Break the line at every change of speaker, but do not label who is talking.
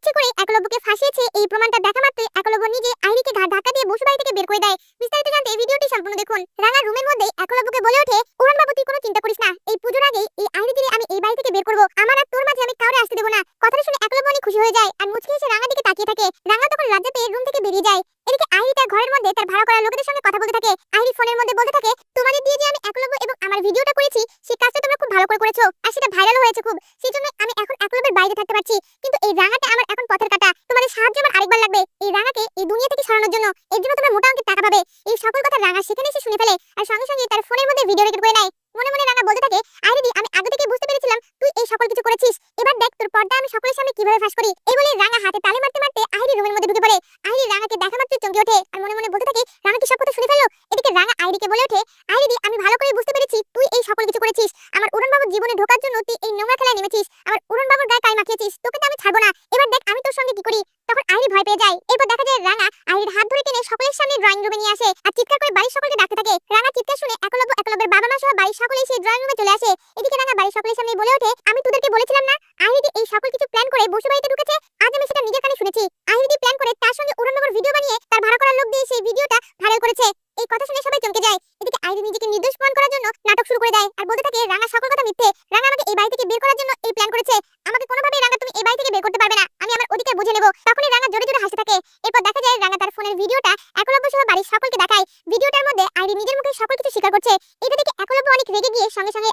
ইচ্ছে করে একলব্যকে ফাঁসিয়েছে এই প্রমাণটা দেখা মাত্রই একলব্য নিজে আইরিকে ঘাড় ধাক্কা দিয়ে বসু বাড়ি থেকে বের করে দেয়। বিস্তারিত জানতে ভিডিওটি সম্পূর্ণ দেখুন। রাঙা রুমের মধ্যে একলব্যকে বলে ওঠে, উড়ান বাবু তুই কোনো চিন্তা করিস না, এই পুজোর আগেই এই আইরি দিয়ে আমি এই বাড়ি থেকে বের করবো। আমার আর তোর মাঝে আমি কাউরে আসতে দেবো না। কথাটা শুনে একলব্য অনেক খুশি হয়ে যায় আর মুচকি এসে রাঙার দিকে তাকিয়ে থাকে। রাঙা তখন লজ্জা পেয়ে রুম থেকে বেরিয়ে যায়। এদিকে আইরি তার ঘরের মধ্যে তার ভাড়া করা লোকেদের সঙ্গে কথা বলতে থাকে। আইরি ফোনের মধ্যে বলতে থাকে, তোমাদের দিয়ে যে আমি একলব্য এবং আমার ভিডিওটা করেছি সেই কাজটা তোমরা খুব ভালো করে করেছো আর সেটা ভাইরাল হয়েছে খুব, সেই জন্য আমি এখন একলব্যের বাইরে থাকতে পারছি। কিন্তু এই রাঙাটা আমার এখন পথের কাটা, তোমাদের সাহায্য আমার আরেকবার লাগবে এই রাঙাকে এই দুনিয়া থেকে সরানোর জন্য। এর জন্য তোমরা মোটা অঙ্কের টাকা পাবে। এই সকল কথা রাঙা সেখানে এসে শুনে ফেলে আর সঙ্গে সঙ্গে তার ফোনের মধ্যে ভিডিও রেকর্ড করে নেয়। মনে মনে রাঙা বলতে থাকে, আইরি আমি আগে থেকে বুঝতে পেরেছিলাম তুই এই সকল কিছু করেছিস, এবার দেখ তোর পর্দা আমি সকলের সামনে কিভাবে ফাঁস করি। এই বলে রাঙা হাতে তালে মারতে মারতে আইরি রুমের মধ্যে ঢুকে পড়ে। আইরি রাঙাকে দেখা মাত্রই চমকে ওঠে আর মনে মনে বলতে থাকে, রাঙা কি সব কথা শুনে ফেললো। এদিকে রাঙা আইরিকে বলে ওঠে, আইরি আমি ভালো করে বুঝতে পেরেছি তুই এই সকল কিছু করেছিস। আমার উড়ান বাবুর জীবনে ঢোকার জন্য তুই এই নোংরা খেলায় নেমেছিস, আমার উড়ান বাবুর গায়ে কাই মাখিয়েছিস, তোকে তো আমি ছাড়বো না। এবার দেখ আমি তোর সঙ্গে কি করি। তখন আইরি ভয় পেয়ে যায়। এরপর দেখা যায় রাঙা আইরির হাত ধরে টেনে সকলের সামনে ড্রয়িং রুমে নিয়ে আসে আর চিৎকার করে বাড়ির সকলকে ডাকতে থাকে। রাঙা চিৎকার শুনে একলব্যের বাবা মা সহ বাড়ির সকলেই সেই ড্রয়িং রুমে চলে আসে। এদিকে রাঙা বাড়ির সকলের সামনে বলে ওঠে, আমি তোদেরকে বলেছিলাম না আইরি এই সকল কিছু প্ল্যান করে বসু বাড়িতে ঢুকেছে, আজ আমি সেটা নিজের কানে শুনেছি। আইরি প্ল্যান করে তার সঙ্গে উড়ান বাবুর ভিডিও বানিয়ে তার ভাড়া করা লোক দিয়ে সেই ভিডিওটা ভাইরাল করেছে। এই কথা শুনে সবাই চমকে যায়। এদিকে আইরি নিজেকে নির্দোষ প্রমাণ করার জন্য নাটক শুরু করে দেয় আর বলতে থাকে, রাঙা সকল কথা মিথ্যে, রাঙা আমাকে এই বাড়ি থেকে বের করার জন্য এই প্ল্যান করেছে, আমাকে কোনোভাবেই রাঙা তুমি এই বাড়ি থেকে বের করতে পারবে না, আমি আমার অধিকার বুঝে নেব। তখনই রাঙা জোরে জোরে হাসতে থাকে। এরপর দেখা যায় রাঙা তার ফোনের ভিডিওটা একলব্য সহ বাড়ির সকলকে দেখায়। ভিডিওটার মধ্যে আইরি নিজের মুখে সকল কিছু স্বীকার করছে। এটা দেখে একলব্য অনেক রেগে গিয়ে সঙ্গে সঙ্গে